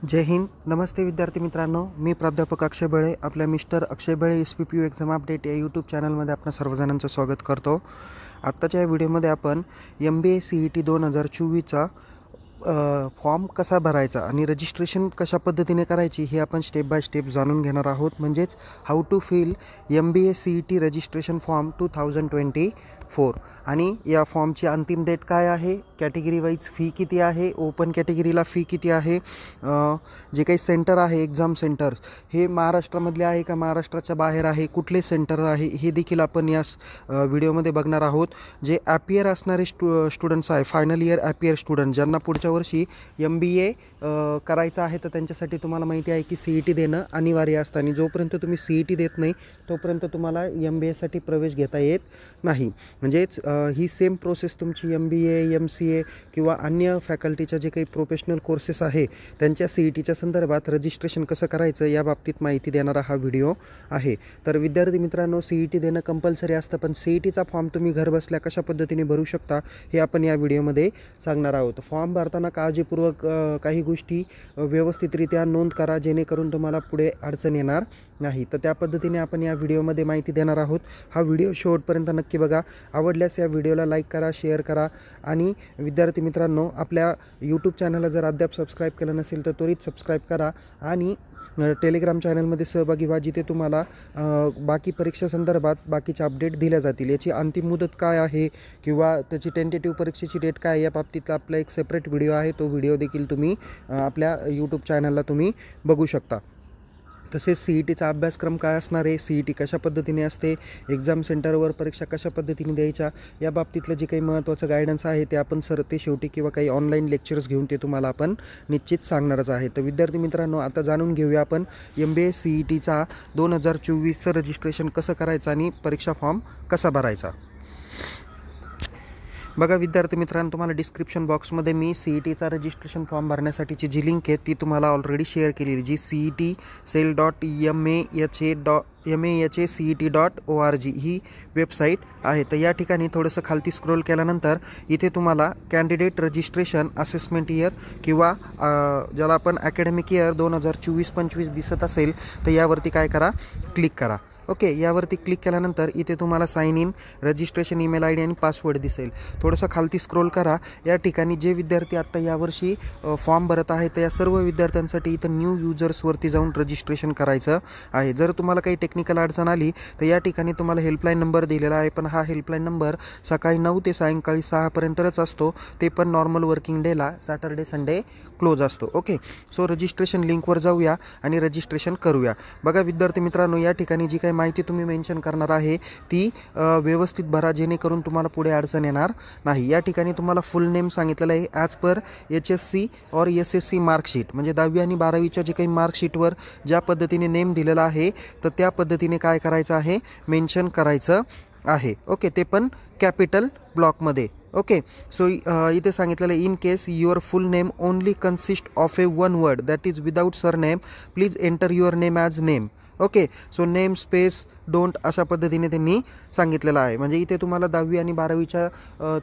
जय हिंद. नमस्ते विद्यार्थी मित्रांनो, मी प्राध्यापक अक्षय बळे आपल्या मिस्टर अक्षय बळे SPPU एक्झाम अपडेट या यूट्यूब चॅनलमध्ये आपणा सर्वजणांचं स्वागत करतो. आत्ताच्या या व्हिडिओमध्ये आपण MBA CET 2024चा फॉर्म कसा भरायचा आणि रजिस्ट्रेशन कशा पद्धतीने करायची हे आपण स्टेप बाय स्टेप जाणून घेणार आहोत. म्हणजेच how to fill MBA CET registration form 2024 आणि या फॉर्मची अंतिम डेट काय आहे, कॅटेगरी वाईज फी किती आहे, ओपन कॅटेगरीला फी किती आहे, जे काही सेंटर आहे एक्झाम सेंटर्स हे महाराष्ट्रामधले आहे का महाराष्ट्राच्या बाहेर आहे, कुठले सेंटर आहे हे देखील आपण या व्हिडिओमध्ये बघणार आहोत. जे ॲपियर असणारे स्टुडंट्स आहे, फायनल इयर ॲपियर स्टुडंट ज्यांना पुढच्या वर्षी MBA करायचं आहे तर त्यांच्यासाठी तुम्हाला माहिती आहे की CET देणं अनिवार्य असतं आणि जोपर्यंत तुम्ही CET देत नाही तोपर्यंत तुम्हाला MBAसाठी प्रवेश घेता येत नाही. म्हणजेच ही सेम प्रोसेस तुमची MBA MCA किंवा अन्य फॅकल्टीच्या जे काही प्रोफेशनल कोर्सेस आहे त्यांच्या CETच्या संदर्भात रजिस्ट्रेशन कसं करायचं याबाबतीत माहिती देणारा हा व्हिडिओ आहे. तर विद्यार्थी मित्रांनो, CET देणं कंपल्सरी असतं, पण CETचा फॉर्म तुम्ही घरबसल्या कशा पद्धतीने भरू शकता हे आपण या व्हिडिओमध्ये सांगणार आहोत. फॉर्म भरताना काळजीपूर्वक काही गोष्टी व्यवस्थितरित्या नोंद करा जेणेकरून तुम्हाला पुढे अडचण येणार नाही. तर त्या पद्धतीने आपण या व्हिडिओमध्ये माहिती देणार आहोत. हा व्हिडिओ शेवटपर्यंत नक्की बघा. आवडल्यास या व्हिडिओला लाईक करा, शेअर करा आणि विद्यार्थी मित्रांनो, आपल्या यूट्यूब चॅनलला जर अद्याप सबस्क्राईब केलं नसेल तर त्वरित सबस्क्राईब करा आणि टेलिग्राम चॅनलमध्ये सहभागी व्हा, जिथे तुम्हाला बाकी परीक्षा संदर्भात बाकीचे अपडेट दिल्या जातील. याची अंतिम मुदत काय आहे किंवा त्याची टेंटेटिव्ह परीक्षेची डेट काय आहे या बाबतीत आपला एक सेपरेट व्हिडिओ आहे. तो व्हिडिओ देखील तुम्ही आपल्या यूट्यूब चॅनलला तुम्ही बघू शकता. तसेच CETचा अभ्यासक्रम काय असणार आहे, CET कशा पद्धतीने असते, एक्झाम सेंटरवर परीक्षा कशा पद्धतीने द्यायच्या या बाबतीतलं जे काही महत्त्वाचं गायडन्स आहे ते आपण ते शेवटी किंवा काही ऑनलाईन लेक्चर्स घेऊन ते तुम्हाला आपण निश्चित सांगणारच आहे. तर विद्यार्थी मित्रांनो, आता जाणून घेऊया आपण MBA CETचा 2024चं रजिस्ट्रेशन कसं करायचं आणि परीक्षा फॉर्म कसा भरायचा. बघा विद्यार्थी मित्रांनो, तुम्हाला डिस्क्रिप्शन बॉक्समध्ये मी CETचा रजिस्ट्रेशन फॉर्म भरण्यासाठीची जी लिंक आहे ती तुम्हाला ऑलरेडी शेअर केलेली, जी CET.cell.mahacet.org ही वेबसाईट आहे. तर या ठिकाणी थोडंसं खालती स्क्रोल केल्यानंतर इथे तुम्हाला कॅन्डिडेट रजिस्ट्रेशन असेसमेंट इयर किंवा ज्याला आपण अकॅडमिक इयर 2024-25 दिसत असेल तर यावरती काय करा, क्लिक करा. ओके, यावरती क्लिक केल्यानंतर इथे तुम्हाला sign in, registration email ID आणि पासवर्ड दिसेल. थोडंसं खालती स्क्रोल करा. या ठिकाणी जे विद्यार्थी आत्ता यावर्षी फॉर्म भरत आहेत तर या सर्व विद्यार्थ्यांसाठी इथं न्यू युजर्सवरती जाऊन रजिस्ट्रेशन करायचं आहे. जर तुम्हाला काही टेक्निकल अडचण आली तर या ठिकाणी तुम्हाला हेल्पलाईन नंबर दिलेला आहे, पण हा हेल्पलाईन नंबर सकाळी 9 ते सायंकाळी 6 पर्यंतच असतो. ते पण नॉर्मल वर्किंग डेला, सॅटर्डे संडे क्लोज असतो. ओके, सो रजिस्ट्रेशन लिंकवर जाऊया आणि रजिस्ट्रेशन करूया. बघा विद्यार्थी मित्रांनो, या ठिकाणी जी काही माहिती तुम्ही मेन्शन करणार आहे ती व्यवस्थित भरा जेणेकरून तुम्हाला पुढे अडचण येणार नाही. या ठिकाणी तुम्हाला फुल नेम सांगितलेलं आहे ॲज पर HSC और SSC मार्कशीट, म्हणजे 10वी आणि 12वीच्या जे काही मार्कशीटवर ज्या पद्धतीने नेम दिलेला आहे तर त्या पद्धतीने काय करायचं आहे, मेन्शन करायचं आहे. ओके, ते पण कॅपिटल ब्लॉकमध्ये. ओके, सो इथे सांगितलेलं in case your full name only consist of A one word that is without sir name please enter your name as name. Okay, so name space don't अशा पद्धतीने त्यांनी सांगितलेलं आहे. म्हणजे इथे तुम्हाला 10वी आणि 12वीच्या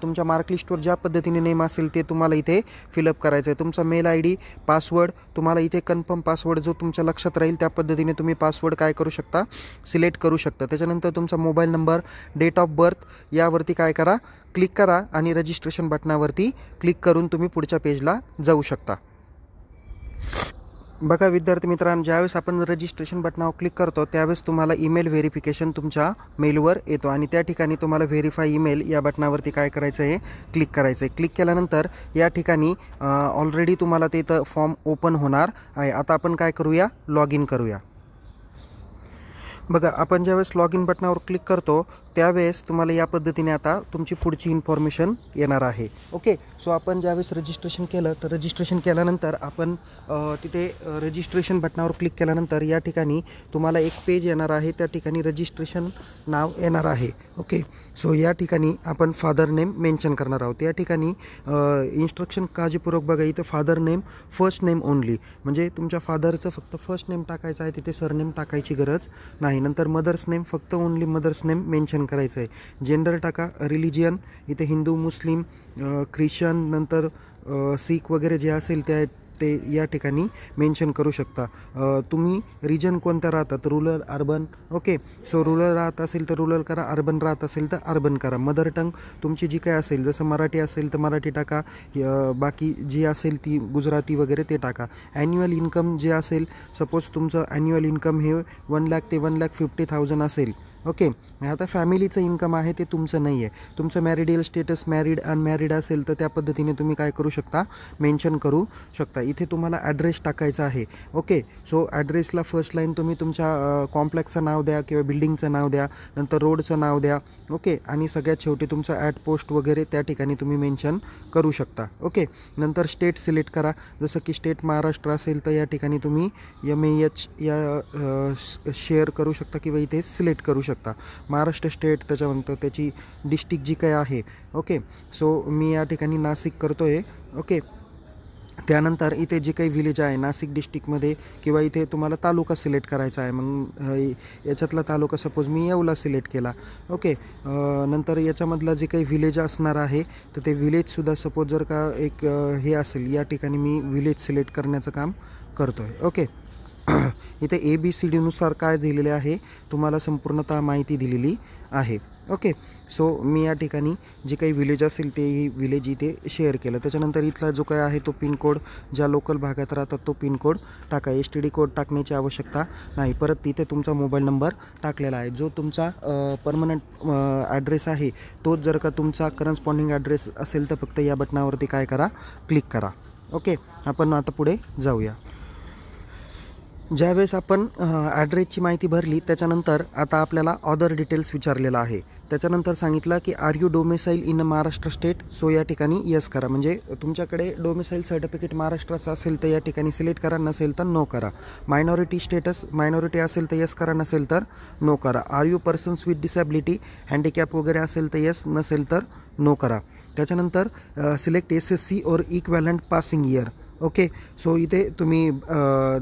तुमच्या मार्कलिस्टवर ज्या पद्धतीने नेम असेल ते तुम्हाला इथे फिलअप करायचं आहे. तुमचा मेल ID, पासवर्ड तुम्हाला इथे कन्फर्म पासवर्ड जो तुमच्या लक्षात राहील त्या पद्धतीने तुम्ही पासवर्ड काय करू शकता, सिलेक्ट करू शकता. त्याच्यानंतर तुमचा mobile number, date of birth यावरती काय करा, क्लिक करा आणि रजिस्ट्रेशन बटनावरती क्लिक करून तुम्ही पुढच्या पेजला जाऊ शकता. बघा विद्यार्थी मित्रांनो, ज्यावेळेस आपण रजिस्ट्रेशन बटनावर क्लिक करतो त्यावेळेस तुम्हाला ईमेल व्हेरिफिकेशन तुमच्या मेलवर येतो आणि त्या ठिकाणी तुम्हाला व्हेरीफाय ईमेल या बटनावरती काय करायचं आहे, क्लिक करायचं आहे. क्लिक केल्यानंतर या ठिकाणी ऑलरेडी तुम्हाला ते इथं फॉर्म ओपन होणार आहे. आता आपण काय करूया, लॉग इन करूया. बघा, आपण ज्यावेळेस लॉग इन बटनावर क्लिक करतो त्यावेळेस तुम्हाला या पद्धतीने आता तुमची पुढची इन्फॉर्मेशन येणार आहे. ओके, सो आपण ज्यावेळेस रजिस्ट्रेशन केलं तर रजिस्ट्रेशन केल्यानंतर आपण तिथे रजिस्ट्रेशन बटनावर क्लिक केल्यानंतर या ठिकाणी तुम्हाला एक पेज येणार आहे. त्या ठिकाणी रजिस्ट्रेशन नाव येणार आहे. ओके, सो या ठिकाणी आपण फादर नेम मेन्शन करणार आहोत. या ठिकाणी इन्स्ट्रक्शन काळजीपूर्वक बघा. इथं father name first name only, म्हणजे तुमच्या फादरचं फक्त फर्स्ट नेम टाकायचं आहे, तिथे सरनेम टाकायची गरज नाही. नंतर मदर्स नेम फक्त ओनली मदर्स नेम मेन्शन करायचं आहे. जेंडर टाका, रिलिजियन इथे हिंदू, मुस्लिम, ख्रिश्चन, नंतर सीख वगैरे जे असेल त्या ते या ठिकाणी मेन्शन करू शकता. तुम्ही रिजन कोणता राहतात, rural, urban. Okay, so rural राहत असेल तर रूरल करा, अर्बन राहत असेल तर अर्बन करा. मदर टंग तुमची जी काय असेल, जसं मराठी असेल तर मराठी टाका, बाकी जी असेल ती गुजराती वगैरे ते टाका. ॲन्युअल इन्कम जे असेल, सपोज तुमचं ॲन्युअल इन्कम हे 1 लाख ते 1,50,000 असेल. ओके, आता फॅमिलीचं इन्कम आहे ते तुमचं नाही आहे. तुमचं मॅरिडियल स्टेटस मॅरिड अनमॅरिड असेल तर त्या पद्धतीने तुम्ही काय करू शकता, मेन्शन करू शकता. इथे तुम्हाला ॲड्रेस टाकायचा आहे. ओके, सो ॲड्रेसला फर्स्ट लाईन तुम्ही तुमच्या कॉम्प्लेक्सचं नाव द्या किंवा बिल्डिंगचं नाव द्या, नंतर रोडचं नाव द्या. ओके, आणि सगळ्यात शेवटी तुमचं ॲट पोस्ट वगैरे त्या ठिकाणी तुम्ही मेन्शन करू शकता. ओके, नंतर स्टेट सिलेक्ट करा. जसं की स्टेट महाराष्ट्र असेल तर या ठिकाणी तुम्ही MAH या शेअर करू शकता किंवा इथे सिलेक्ट करू शकता महाराष्ट्र स्टेट. त्याच्यानंतर त्याची डिस्ट्रिक्ट जी काय आहे. ओके, सो मी या ठिकाणी नाशिक करतो आहे. ओके, त्यानंतर इथे जे काही विलेज आहे नाशिक डिस्ट्रिक्टमध्ये किंवा इथे तुम्हाला तालुका सिलेक्ट करायचा आहे. मग याच्यातला तालुका सपोज मी येवला सिलेक्ट केला. ओके, नंतर याच्यामधला जे काही विलेज असणार आहे तर ते विलेजसुद्धा सपोज जर का एक हे असेल, या ठिकाणी मी विलेज सिलेक्ट करण्याचं काम करतो आहे. ओके, इथे ABCD नुसार काय दिलेले आहे तुम्हाला संपूर्णतः माहिती दिलेली आहे. ओके, सो मी या ठिकाणी जे काही विलेज असेल ते विलेज इथे शेअर केलं. त्याच्यानंतर इथला जो काय आहे तो पिनकोड, ज्या लोकल भागात राहतात तो पिनकोड टाका. STD कोड टाकण्याची आवश्यकता नाही. परत तिथे तुमचा मोबाईल नंबर टाकलेला आहे. जो तुमचा परमनंट ॲड्रेस आहे तोच जर का तुमचा करस्पॉन्डिंग ॲड्रेस असेल तर फक्त या बटनावरती काय करा, क्लिक करा. ओके, आपण आता पुढे जाऊया. ज्यावेळेस आपण ॲड्रेसची माहिती भरली त्याच्यानंतर आता आपल्याला अदर डिटेल्स विचारलेला आहे. त्याच्यानंतर सांगितलं की are you domicile in Maharashtra state. So या ठिकाणी येस करा. म्हणजे तुमच्याकडे डोमिसाईल सर्टिफिकेट महाराष्ट्राचं असेल तर या ठिकाणी सिलेक्ट करा, नसेल तर नो करा. मायनॉरिटी स्टेटस मायनॉरिटी असेल तर येस करा, नसेल तर नो करा. Are you persons with disability, handicap वगैरे असेल तर येस, नसेल तर नो करा. त्याच्यानंतर select SSC or equivalent passing year. Okay, so इथे तुम्ही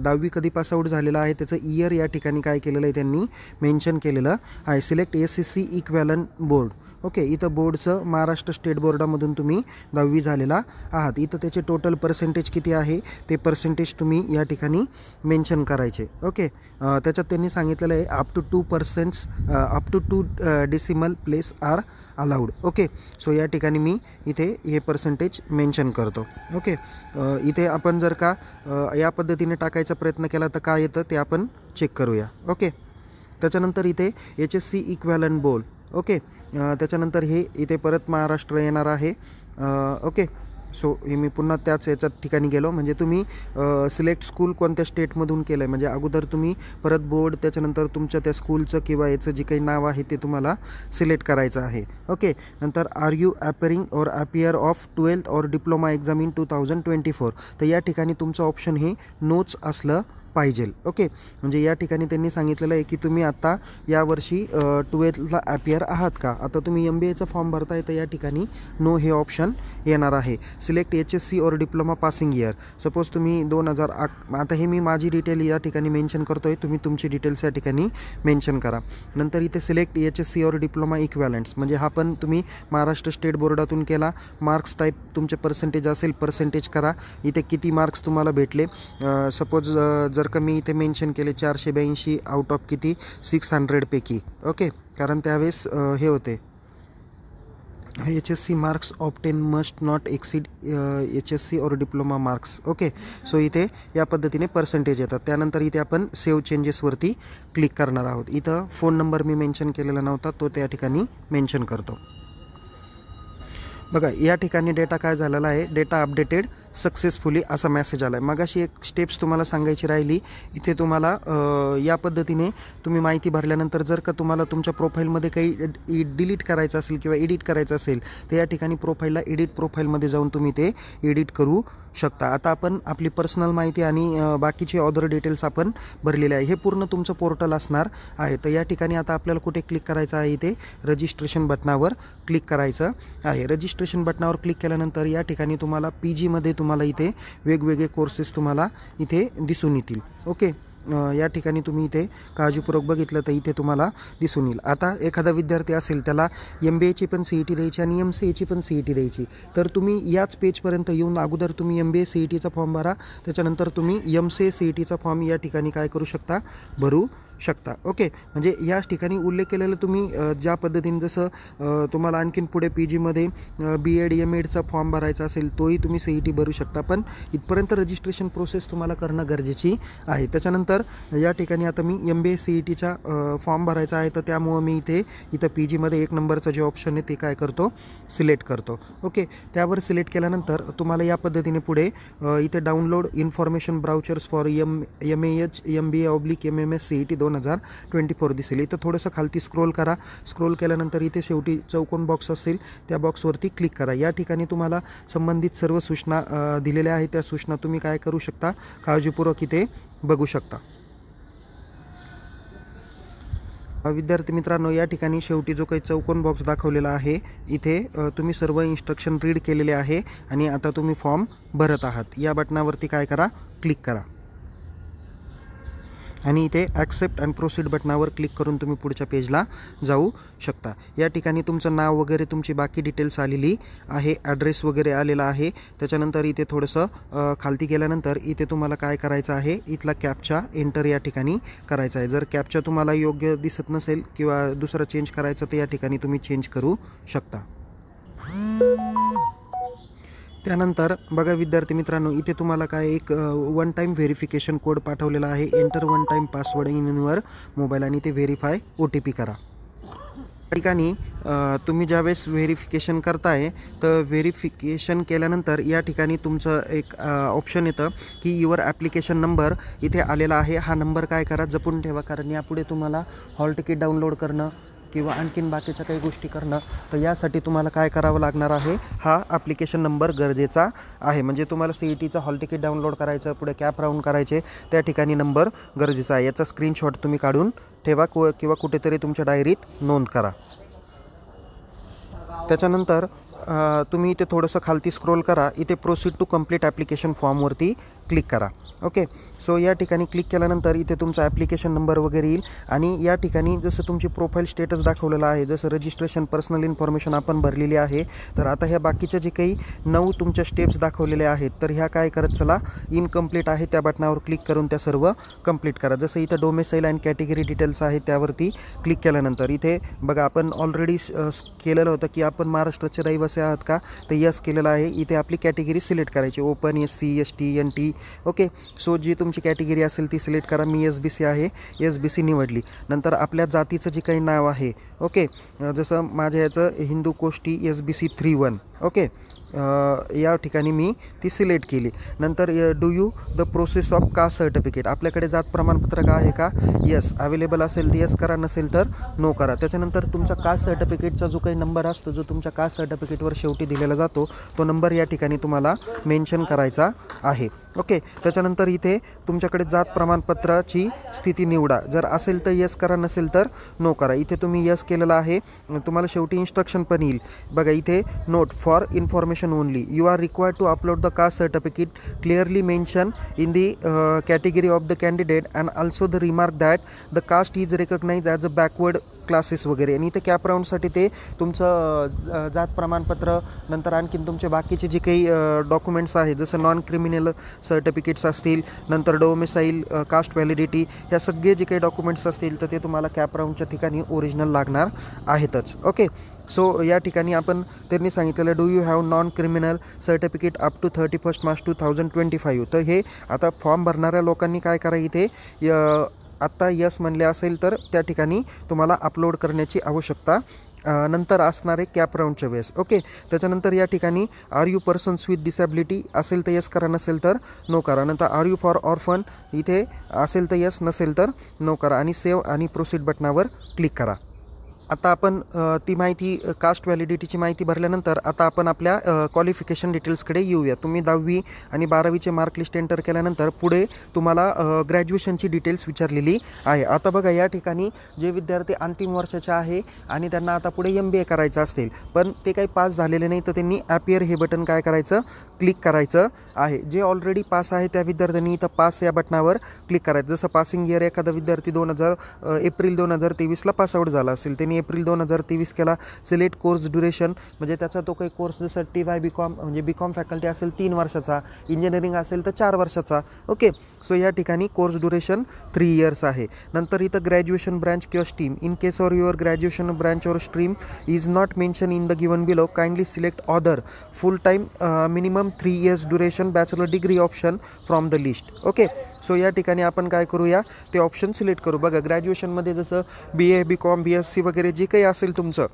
10वी कधी पासआउट झालेला आहे त्याचं इयर या ठिकाणी काय केलेलं आहे त्यांनी मेन्शन केलेलं आहे. Select SSC equivalent board. Okay, इथं बोर्डचं महाराष्ट्र स्टेट बोर्डामधून तुम्ही 10वी झालेला आहात. इथं त्याचे टोटल पर्सेंटेज किती आहे ते पर्सेंटेज तुम्ही या ठिकाणी मेन्शन करायचे. ओके, त्याच्यात त्यांनी सांगितलेलं आहे up to 2 decimal place are allowed. Okay, so या ठिकाणी मी इथे हे पर्सेंटेज मेन्शन करतो. ओके, इथे आपण जर का या पद्धतीने टाकायचा प्रयत्न केला तर काय येतं ते आपण चेक करूया. ओके, त्याच्यानंतर इथे HSC इक्वॅलंट बोर्ड. ओके, त्याच्यानंतर हे इथे परत महाराष्ट्र येणार आहे. ओके, सो हे मी पुन्हा त्याच याच्या ठिकाणी गेलो. म्हणजे तुम्ही सिलेक्ट स्कूल कोणत्या स्टेटमधून केलं आहे, म्हणजे अगोदर तुम्ही परत बोर्ड, त्याच्यानंतर तुमच्या त्या स्कूलचं किंवा याचं जे काही नाव आहे ते तुम्हाला सिलेक्ट करायचं आहे. ओके, नंतर आर यू ॲपिअरिंग और ॲपियर ऑफ 12th और डिप्लोमा एक्झाम इन 2024. तर या ठिकाणी तुमचं ऑप्शन हे नोच असलं पाहिजे. ओके, म्हणजे या ठिकाणी त्यांनी सांगितलेलं आहे की तुम्ही आता यावर्षी 12thला ॲपियर आहात का. आता तुम्ही MBAचा फॉर्म भरताय तर या ठिकाणी नो हे ऑप्शन येणार आहे. Select HSC or diploma passing year. Suppose तुम्ही 2000, आता हे मी माझी डिटेल या ठिकाणी मेन्शन करतो आहे, तुम्ही तुमची डिटेल्स या ठिकाणी मेन्शन करा. नंतर इथे सिलेक्ट HSC और डिप्लोमा इक्वॅलंट्स, म्हणजे हा पण तुम्ही महाराष्ट्र स्टेट बोर्डातून केला. मार्क्स टाईप तुमचे पर्सेंटेज असेल पर्सेंटेज करा. इथे किती मार्क्स तुम्हाला भेटले. सपोज जर का मी इथे मेन्शन केले 482 आउट ऑफ किती 600 पैकी. ओके, कारण त्यावेळेस हे होते HSC marks obtain must not exceed HSC or diploma marks. Okay, so इथे या पद्धतीने पर्सेंटेज येतात. त्यानंतर इथे आपण सेव्ह चेंजेसवरती क्लिक करणार आहोत. इथं फोन नंबर मी मेन्शन केलेला नव्हता, तो त्या ठिकाणी मेन्शन करतो. बघा या ठिकाणी डेटा काय झालेला आहे, डेटा अपडेटेड सक्सेसफुली असा मेसेज आला आहे. मगाशी एक स्टेप्स तुम्हाला सांगायची राहिली. इथे तुम्हाला या पद्धतीने तुम्ही माहिती भरल्यानंतर जर का तुम्हाला तुमच्या प्रोफाईलमध्ये काही डिलीट करायचं असेल किंवा एडिट करायचं असेल तर या ठिकाणी प्रोफाईलला एडिट प्रोफाईलमध्ये जाऊन तुम्ही ते एडिट करू शकता. आता आपण आपली पर्सनल माहिती आणि बाकीचे अदर डिटेल्स आपण भरलेले आहे. हे पूर्ण तुमचं पोर्टल असणार आहे. तर या ठिकाणी आता आपल्याला कुठे क्लिक करायचं आहे, इथे रजिस्ट्रेशन बटनावर क्लिक करायचं आहे. रजिस्ट्रेशन बटनावर क्लिक केल्यानंतर या ठिकाणी तुम्हाला PGमध्ये तुम्हाला इथे वेगवेगळे कोर्सेस तुम्हाला इथे दिसून येतील. ओके, या ठिकाणी तुम्ही इथे काळजीपूर्वक बघितलं तर इथे तुम्हाला दिसून येईल. आता एखादा विद्यार्थी असेल त्याला MBAची पण CET द्यायची आणि MCAची पण CET द्यायची, तर तुम्ही याच पेजपर्यंत येऊन अगोदर तुम्ही MBA CETचा फॉर्म भरा, त्याच्यानंतर तुम्ही MCA CETचा फॉर्म या ठिकाणी काय करू शकता, भरू शकता. ओके, म्हणजे या ठिकाणी उल्लेख केलेलं तुम्ही ज्या पद्धतीने जसं तुम्हाला आणखीन पुढे PGमध्ये B.Ed M.Edचा फॉर्म भरायचा असेल तोही तुम्ही CET भरू शकता, पण इथपर्यंत रजिस्ट्रेशन प्रोसेस तुम्हाला करणं गरजेची आहे. त्याच्यानंतर या ठिकाणी आता मी MBA CETचा फॉर्म भरायचा आहे, तर त्यामुळं मी इथं PGमध्ये 1 नंबरचा जे ऑप्शन आहे ते काय करतो, सिलेक्ट करतो. ओके, त्यावर सिलेक्ट केल्यानंतर तुम्हाला या पद्धतीने पुढे इथे download information brochures for MAH MBA/MMS CET 2024 दिसेल. इथं थोडंसं खालती स्क्रोल करा. स्क्रोल केल्यानंतर इथे शेवटी चौकोन बॉक्स असेल त्या बॉक्सवरती क्लिक करा. या ठिकाणी तुम्हाला संबंधित सर्व सूचना दिलेल्या आहेत, त्या सूचना तुम्ही काय करू शकता, काळजीपूर्वक इथे बघू शकता. विद्यार्थी मित्रांनो, या ठिकाणी शेवटी जो काही चौकोन बॉक्स दाखवलेला आहे इथे तुम्ही सर्व इन्स्ट्रक्शन रीड केलेले आहे आणि आता तुम्ही फॉर्म भरत आहात. या बटनावरती काय करा, क्लिक करा आणि इथे ॲक्सेप्ट अँड प्रोसीड बटनावर क्लिक करून तुम्ही पुढच्या पेजला जाऊ शकता. या ठिकाणी तुमचं नाव वगैरे तुमची बाकी डिटेल्स आलेली आहे, ॲड्रेस वगैरे आलेला आहे. त्याच्यानंतर इथे थोडंसं खालती गेल्यानंतर इथे तुम्हाला काय करायचं आहे, इथला कॅप्चा एंटर या ठिकाणी करायचा आहे. जर कॅप्चा तुम्हाला योग्य दिसत नसेल किंवा दुसरा चेंज करायचं तर या ठिकाणी तुम्ही चेंज करू शकता. त्यानंतर बघा विद्यार्थी मित्रांनो, इथे तुम्हाला काय एक 1 टाईम व्हेरिफिकेशन कोड पाठवलेला आहे. Enter 1 time password in your mobile आणि ते व्हेरीफाय OTP करा. या ठिकाणी तुम्ही ज्यावेळेस व्हेरिफिकेशन करताय तर व्हेरिफिकेशन केल्यानंतर या ठिकाणी तुमचं एक ऑप्शन येतं की युअर ॲप्लिकेशन नंबर इथे आलेला आहे. हा नंबर काय करा, जपून ठेवा, कारण यापुढे तुम्हाला हॉल तिकीट डाउनलोड करणं किंवा आणखीन बाकीच्या काही गोष्टी करणं, तर यासाठी तुम्हाला काय करावं लागणार आहे, हा ॲप्लिकेशन नंबर गरजेचा आहे. म्हणजे तुम्हाला CETचा हॉल तिकीट डाउनलोड करायचं, पुढे कॅप राऊंड करायचे, त्या ठिकाणी नंबर गरजेचा आहे. याचा स्क्रीनशॉट तुम्ही काढून ठेवा किंवा कुठेतरी तुमच्या डायरीत नोंद करा. त्याच्यानंतर तुम्ही इथे थोडंसं खालती स्क्रोल करा. इथे प्रोसीड टू कंप्लीट ॲप्लिकेशन फॉर्मवरती क्लिक करा. ओके, सो या ठिकाणी क्लिक केल्यानंतर इथे तुमचा ॲप्लिकेशन नंबर वगैरे येईल आणि या ठिकाणी जसं तुमची प्रोफाईल स्टेटस दाखवलेलं आहे, जसं रजिस्ट्रेशन पर्सनल इन्फॉर्मेशन आपण भरलेली आहे, तर आता ह्या बाकीच्या जे काही 9 तुमच्या स्टेप्स दाखवलेल्या आहेत तर ह्या काय करत चला, इनकम्प्लीट आहे त्या बटनावर क्लिक करून त्या सर्व कंप्लीट करा. जसं इथं डोमेसाईल अँड कॅटेगरी डिटेल्स आहे त्यावरती क्लिक केल्यानंतर इथे बघा आपण ऑलरेडी केलेलं होतं की आपण महाराष्ट्राचे रहिवासी आहात का, तर यस केलेलं आहे. इथे आपली कॅटेगरी सिलेक्ट करायची, open, SC ST NT. Okay, so जी तुमची कॅटेगरी असेल ती सिलेक्ट करा. मी SBC आहे, SBC निवडली. नंतर आपल्या जातीचं जे काही नाव आहे, ओके, जसं माझ्या याचं हिंदू कोष्टी SBC 31. ओके, या ठिकाणी मी ती सिलेक्ट केली. नंतर do you the process of caste certificate, आपल्याकडे जात प्रमाणपत्र आहे का, यस, अवेलेबल असेल तर यस करा, नसेल तर नो करा. त्याच्यानंतर तुमचा कास्ट सर्टिफिकेटचा जो काही नंबर असतो, जो तुमच्या कास्ट सर्टिफिकेटवर शेवटी दिलेला जातो, तो नंबर या ठिकाणी तुम्हाला मेन्शन करायचा आहे. ओके, त्याच्यानंतर इथे तुमच्याकडे जात प्रमाणपत्राची स्थिती निवडा, जर असेल तर यस करा, नसेल तर नो करा. इथे तुम्ही यस केलेलं आहे. तुम्हाला शेवटी इन्स्ट्रक्शन पण येईल बघा इथे, note for information only, you are required to upload the caste certificate, clearly mention in the category of the candidate and also the remark that the caste is recognize as a backward classes वगैरे. आणि इथे cap राऊंडसाठी ते तुमचं जात प्रमाणपत्र, नंतर आणखीन तुमचे बाकीचे जे काही डॉक्युमेंट्स आहेत, जसं नॉन क्रिमिनल सर्टिफिकेट्स असतील, नंतर डोमेसाईल, कास्ट व्हॅलिडिटी, ह्या सगळे जे काही डॉक्युमेंट्स असतील तर ते तुम्हाला कॅप राऊंडच्या ठिकाणी ओरिजिनल लागणार आहेतच. ओके, सो या ठिकाणी आपण त्यांनी सांगितलेलं do you have non criminal certificate up to 31 March 2025. तर हे आता फॉर्म भरणाऱ्या लोकांनी काय करा, इथे आत्ता यस म्हणले असेल तर त्या ठिकाणी तुम्हाला अपलोड करण्याची आवश्यकता नंतर असणारे कॅप राऊंडच्या वेळेस. ओके, त्याच्यानंतर या ठिकाणी are you persons with disability असेल तर यस करा, नसेल तर नो करा. नंतर आर यू फॉर ऑर्फन, इथे असेल तर यस, नसेल तर नो करा आणि सेव्ह आणि प्रोसीड बटनावर क्लिक करा. आता आपण ती माहिती कास्ट व्हॅलिडिटीची माहिती भरल्यानंतर आता आपण आपल्या क्वालिफिकेशन डिटेल्सकडे येऊया. तुम्ही 10वी आणि 12वीचे मार्क लिस्ट एंटर केल्यानंतर पुढे तुम्हाला ग्रॅज्युएशनची डिटेल्स विचारलेली आहे. आता बघा या ठिकाणी जे विद्यार्थी अंतिम वर्षाचे आहे आणि त्यांना आता पुढे MBA करायचं असतील पण ते काही पास झालेले नाही तर त्यांनी ॲपियर हे बटन काय करायचं, क्लिक करायचं आहे. जे ऑलरेडी पास आहे त्या विद्यार्थ्यांनी इथं पास या बटनावर क्लिक करायचं. जसं पासिंग इयर एखादा विद्यार्थी एप्रिल 2023ला पासआउट झाला असेल, त्यांनी एप्रिल 2023 केला. सिलेक्ट कोर्स ड्युरेशन म्हणजे त्याचा तो काही कोर्स जसं TY BCom म्हणजे BCom फॅकल्टी असेल 3 वर्षाचा, इंजिनिअरिंग असेल तर 4 वर्षाचा. ओके, सो या ठिकाणी कोर्स ड्युरेशन 3 इयर्स आहे. नंतर इथं ग्रॅज्युएशन ब्रँच किंवा stream in case or your graduation branch or stream is not mention in the given below kindly select other full time minimum 3 years duration bachelor degree option from the list. Okay, so या ठिकाणी आपण काय करूया, ते option select करू. बघा ग्रॅज्युएशनमध्ये जसं BA BCom BSc वगैरे जे काही असेल तुमचं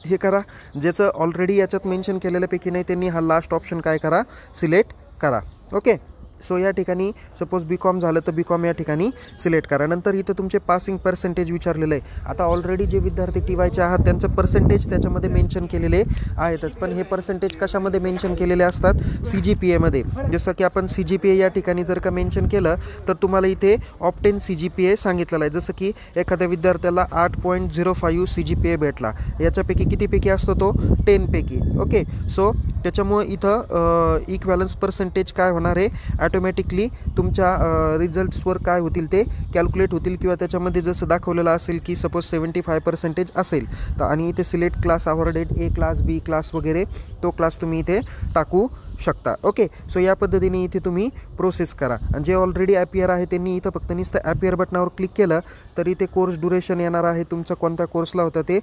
हे करा. ज्याचं ऑलरेडी याच्यात मेन्शन केलेल्यापैकी नाही त्यांनी हा लास्ट ऑप्शन काय करा, सिलेक्ट करा. ओके, सो या ठिकाणी सपोज BCom झालं तर BCom या ठिकाणी सिलेक्ट करा. नंतर इथं तुमचे पासिंग पर्सेंटेज विचारलेलं आहे. आता ऑलरेडी जे विद्यार्थी TYचे आहात त्यांचं पर्सेंटेज त्याच्यामध्ये मेन्शन केलेले आहेतच, पण हे पर्सेंटेज कशामध्ये मेन्शन केलेले असतात, CGPAमध्ये. जसं की आपण CGPA या ठिकाणी जर का मेन्शन केलं तर तुम्हाला इथे ऑप्टेन CGPA सांगितलेलं आहे. जसं की एखाद्या विद्यार्थ्याला 8.05 CGPA भेटला, याच्यापैकी कितीपैकी असतो तो 10 पैकी. ओके, सो त्याच्यामुळे इथं इक्वॅलन्स पर्सेंटेज काय होणार आहे, ऑटोमॅटिकली तुमच्या रिझल्ट्सवर काय होतील ते कॅल्क्युलेट होतील किंवा त्याच्यामध्ये जसं दाखवलेलं असेल की सपोज 75% असेल तर आणि इथे select class awarded A class B class वगैरे तो क्लास तुम्ही इथे टाकू शकता. ओके, सो या पद्धतीने इथे तुम्ही प्रोसेस करा. आणि जे ऑलरेडी ॲपियर आहे त्यांनी इथं फक्त नुसतं ॲपियर बटनावर क्लिक केलं तर इथे कोर्स ड्युरेशन येणार आहे. तुमचा कोणत्या कोर्सला होता ते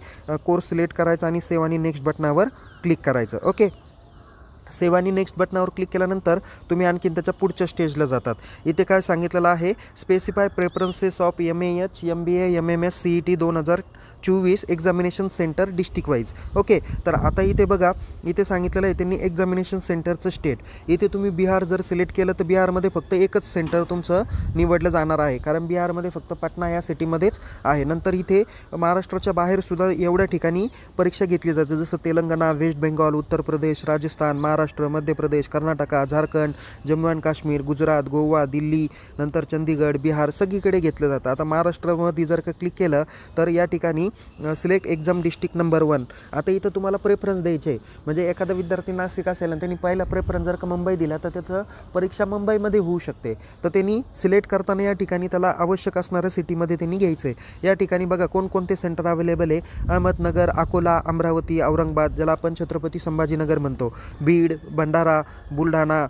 कोर्स सिलेक्ट करायचा आणि सेव्ह आणि नेक्स्ट बटनावर क्लिक करायचं. ओके, सेव्ह आणि नेक्स्ट बटनावर क्लिक केल्यानंतर तुम्ही आणखीन त्याच्या पुढच्या स्टेजला जातात. इथे काय सांगितलेलं आहे, specify preferences of MAH MBA MMS CET 2024 examination centre district wise. Okay, तर आता इथे बघा इथे सांगितलेलं आहे त्यांनी एक्झामिनेशन सेंटरचं स्टेट. इथे तुम्ही बिहार जर सिलेक्ट केलं तर बिहारमध्ये फक्त एकच सेंटर तुमचं निवडलं जाणार आहे, कारण बिहारमध्ये फक्त पटना या सिटीमध्येच आहे. नंतर इथे महाराष्ट्राच्या बाहेरसुद्धा एवढ्या ठिकाणी परीक्षा घेतली जाते, जसं Telangana, waste Bengal, Uttar Pradesh, Rajasthan, Maharashtra, Madhya Pradesh, Karnataka, Jharkhand, Jammu and Kashmir, Gujarat, Goa, Delhi, नंतर चंदीगड, बिहार सगळीकडे घेतलं जातं. आता महाराष्ट्रामध्ये जर का क्लिक केलं तर या ठिकाणी सिलेक्ट एक्झाम डिस्ट्रिक्ट नंबर 1. आता इथं तुम्हाला प्रेफरन्स द्यायचे, म्हणजे एखादा विद्यार्थी नाशिक असेल आणि त्यांनी पहिला प्रेफरन्स जर का मुंबई दिला तर त्याचं परीक्षा मुंबईमध्ये होऊ शकते. तर त्यांनी सिलेक्ट करताना या ठिकाणी त्याला आवश्यक असणाऱ्या सिटीमध्ये त्यांनी घ्यायचं आहे. या ठिकाणी बघा कोणकोणते सेंटर अवेलेबल आहे, अहमदनगर, अकोला, अमरावती, औरंगाबाद ज्याला आपण छत्रपती संभाजीनगर म्हणतो, बीड, भंडारा, बुलढाणा,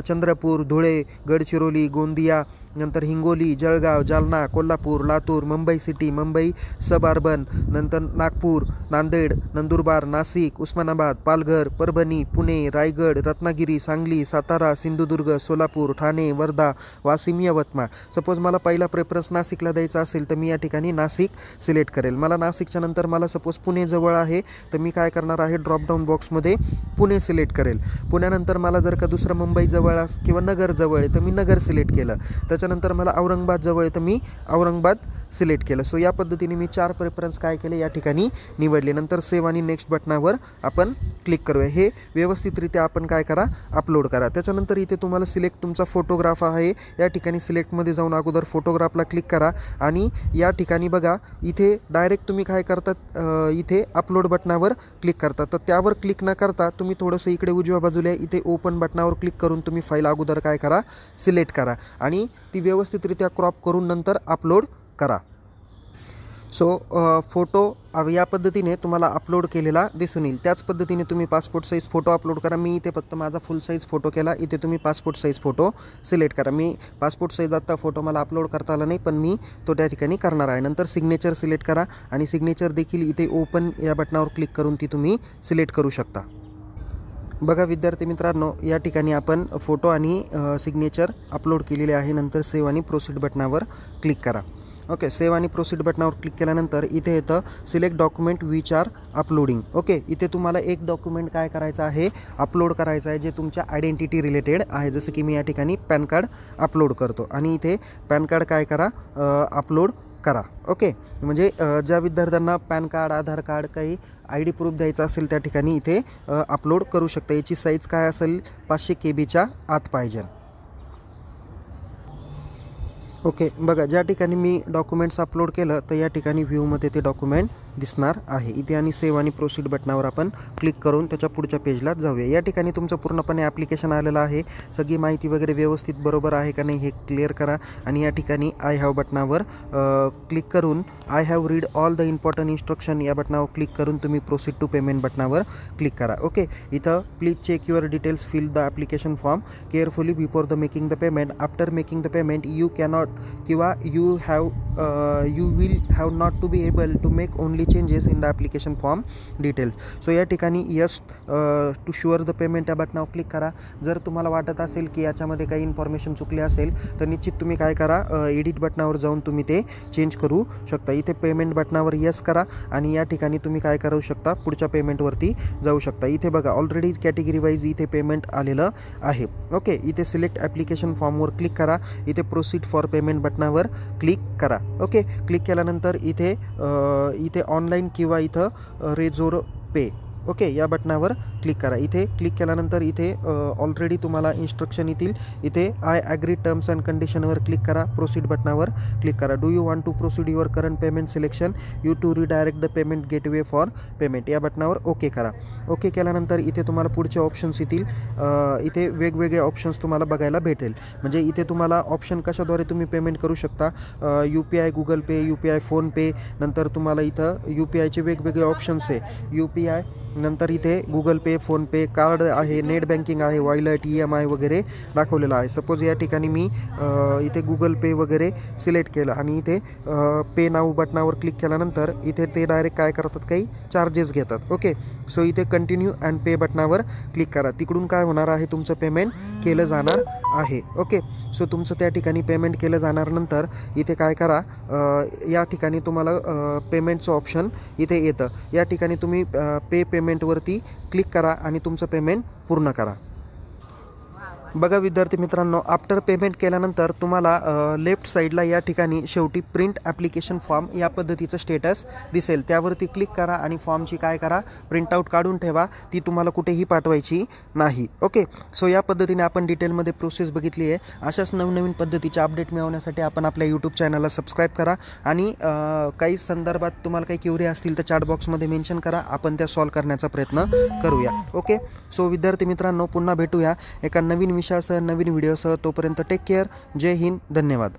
चंद्रपूर, धुळे, गडचिरोली, गोंदिया, नंतर हिंगोली, जळगाव, जालना, कोल्हापूर, लातूर, मुंबई सिटी, मुंबई सब अर्बन, नंतर नागपूर, नांदेड, नंदुरबार, नाशिक, उस्मानाबाद, पालघर, परभणी, पुणे, रायगड, रत्नागिरी, सांगली, सातारा, सिंधुदुर्ग, सोलापूर, ठाणे, वर्धा, वाशिम, यवतमाळ. सपोज मला पहिला प्रेफरन्स नाशिकला द्यायचा असेल तर मी या ठिकाणी नाशिक सिलेक्ट करेल. मला नाशिकच्या नंतर मला सपोज पुणे जवळ आहे तर मी काय करणार आहे, ड्रॉपडाऊन बॉक्समध्ये पुणे सिलेक्ट करेल. पुण्यानंतर मला जर का दुसरं मुंबई जवळ किंवा नगर जवळ आहे तर मी नगर सिलेक्ट केलं. त्याच्यानंतर मला औरंगाबाद जवळ आहे तर मी औरंगाबाद सिलेक्ट केलं. सो या पद्धतीने मी 4 प्रेफरन्स काय केले या ठिकाणी निवडले. नंतर सेव्ह आणि नेक्स्ट बटनावर आपण क्लिक करूया. हे व्यवस्थितरित्या आपण काय करा, अपलोड करा. त्याच्यानंतर इथे तुम्हाला सिलेक्ट तुमचा फोटोग्राफ आहे, या ठिकाणी सिलेक्टमध्ये जाऊन अगोदर फोटोग्राफला क्लिक करा आणि या ठिकाणी बघा इथे डायरेक्ट तुम्ही काय करतात, इथे अपलोड बटनावर क्लिक करतात. तर त्यावर क्लिक न करता तुम्ही थोडंसं इकडे उजव्या बाजूला इथे ओपन बटनावर क्लिक करून तुम्ही फाईल अगोदर काय करा, सिलेक्ट करा आणि ती व्यवस्थितरित्या क्रॉप करून नंतर अपलोड करा. सो फोटो या पद्धतीने तुम्हाला अपलोड केलेला दिसून येईल. त्याच पद्धतीने तुम्ही पासपोर्ट साईज फोटो अपलोड करा. मी इथे फक्त माझा फुल साईज फोटो केला, इथे तुम्ही पासपोर्ट साईज फोटो सिलेक्ट करा. मी पासपोर्ट साईज आता फोटो मला अपलोड करता आला नाही, पण मी तो त्या ठिकाणी करणार आहे. नंतर सिग्नेचर सिलेक्ट करा आणि सिग्नेचर देखील इथे ओपन या बटनावर क्लिक करून ती तुम्ही सिलेक्ट करू शकता. बघा विद्यार्थी मित्रांनो, या ठिकाणी आपण फोटो आणि सिग्नेचर अपलोड केलेले आहे. नंतर सेव्ह आणि प्रोसीड बटनावर क्लिक करा. ओके, सेव्ह आणि प्रोसीड बटनावर क्लिक केल्यानंतर इथे येतं select document which are uploading. Okay, इथे तुम्हाला एक डॉक्युमेंट काय करायचं आहे, अपलोड करायचं आहे जे तुमच्या आयडेंटिटी रिलेटेड आहे. जसं की मी या ठिकाणी पॅन कार्ड अपलोड करतो आणि इथे पॅन कार्ड काय करा, अपलोड करा. ओके, म्हणजे ज्या विद्यार्थ्यांना पॅन कार्ड, आधार कार्ड, काही ID प्रूफ द्यायचा असेल त्या ठिकाणी इथे अपलोड करू शकता. याची साईज काय असेल, 500 KB आत पाहिजे. ओके, बघा ज्या ठिकाणी मी डॉक्युमेंट्स अपलोड केलं तर या ठिकाणी व्ह्यूमध्ये ते डॉक्युमेंट दिसणार आहे. इथे आणि सेव्ह आणि प्रोसीड बटनावर आपण क्लिक करून त्याच्या पुढच्या पेजला जाऊया. या ठिकाणी तुमचं पूर्णपणे ॲप्लिकेशन आलेलं आहे. सगळी माहिती वगैरे व्यवस्थित बरोबर आहे का नाही हे क्लिअर करा आणि या ठिकाणी आय हॅव बटनावर क्लिक करून I have read all the important instruction या बटनावर क्लिक करून तुम्ही प्रोसीड टू पेमेंट बटनावर क्लिक करा. ओके, इथं please check your details, fill the application form carefully before the making the payment. After making the payment you cannot किंवा you will have not to be able to make only changes in the application form details. So या ठिकाणी yes to sure the payment या बटनावर click करा. जर तुम्हाला वाटत असेल की याच्यामध्ये काही इन्फॉर्मेशन चुकली असेल तर निश्चित तुम्ही काय करा, एडिट बटनावर जाऊन तुम्ही ते चेंज करू शकता. इथे पेमेंट बटनावर यस करा आणि या ठिकाणी तुम्ही काय करू शकता, पुढच्या पेमेंटवरती जाऊ शकता. इथे बघा ऑलरेडी कॅटेगरी वाईज इथे पेमेंट आलेलं आहे. ओके, इथे सिलेक्ट ॲप्लिकेशन फॉर्मवर क्लिक करा. इथे प्रोसीड फॉर पेमेंट बटनावर क्लिक करा. ओके, क्लिक केल्यानंतर इथे ऑनलाईन किंवा इथं रेझोर पे ओके या बटनावर क्लिक करा. इथे क्लिक केल्यानंतर इथे ऑलरेडी तुम्हाला इन्स्ट्रक्शन येतील. इथे आय ॲग्री टर्म्स अँड कंडिशनवर क्लिक करा. प्रोसीड बटनावर क्लिक करा. Do you want to proceed your current payment selection, you to redirect the payment gateway for payment या बटनावर ओके करा. ओके केल्यानंतर इथे तुम्हाला पुढचे ऑप्शन्स येतील. इथे वेगवेगळे ऑप्शन्स तुम्हाला बघायला भेटेल. म्हणजे इथे तुम्हाला ऑप्शन कशाद्वारे तुम्ही पेमेंट करू शकता, UPI, गुगल पे, UPI, फोनपे. नंतर तुम्हाला इथं UPIचे वेगवेगळे ऑप्शन्स आहे. UPI नंतर इथे गुगल पे, फोनपे, कार्ड आहे, नेट बँकिंग आहे, वॉलेट, EMI वगैरे दाखवलेलं आहे. सपोज या ठिकाणी मी इथे गुगल पे वगैरे सिलेक्ट केलं आणि इथे पे नाऊ बटनावर क्लिक केल्यानंतर इथे ते डायरेक्ट काय करतात, काही चार्जेस घेतात. ओके, सो इथे कंटिन्यू अँड पे बटनावर क्लिक करा. तिकडून काय होणार आहे, तुमचं पेमेंट केलं जाणार आहे. ओके, सो तुमचं त्या ठिकाणी पेमेंट केलं जाणार. नंतर इथे काय करा, या ठिकाणी तुम्हाला पेमेंटचं ऑप्शन इथे येतं. या ठिकाणी तुम्ही पे पेमेंटवरती क्लिक करा आणि तुमचं पेमेंट पूर्ण करा. बघा विद्यार्थी मित्रांनो, आफ्टर पेमेंट केल्यानंतर तुम्हाला लेफ्ट साईडला या ठिकाणी शेवटी प्रिंट ॲप्लिकेशन फॉर्म या पद्धतीचं स्टेटस दिसेल. त्यावरती क्लिक करा आणि फॉर्मची काय करा, प्रिंटआउट काढून ठेवा. ती तुम्हाला कुठेही पाठवायची नाही. ओके, सो या पद्धतीने आपण डिटेलमध्ये प्रोसेस बघितली आहे. अशाच नवनवीन पद्धतीचे अपडेट मिळवण्यासाठी आपण आपल्या यूट्यूब चॅनलला सबस्क्राईब करा आणि काही संदर्भात तुम्हाला काही क्युरी असतील तर चॅट बॉक्समध्ये मेन्शन करा. आपण त्या सॉल्व करण्याचा प्रयत्न करूया. ओके, सो विद्यार्थी मित्रांनो, पुन्हा भेटूया एका नवीन विषयासह, नवीन व्हिडिओसह. तोपर्यंत टेक केअर. जय हिंद, धन्यवाद.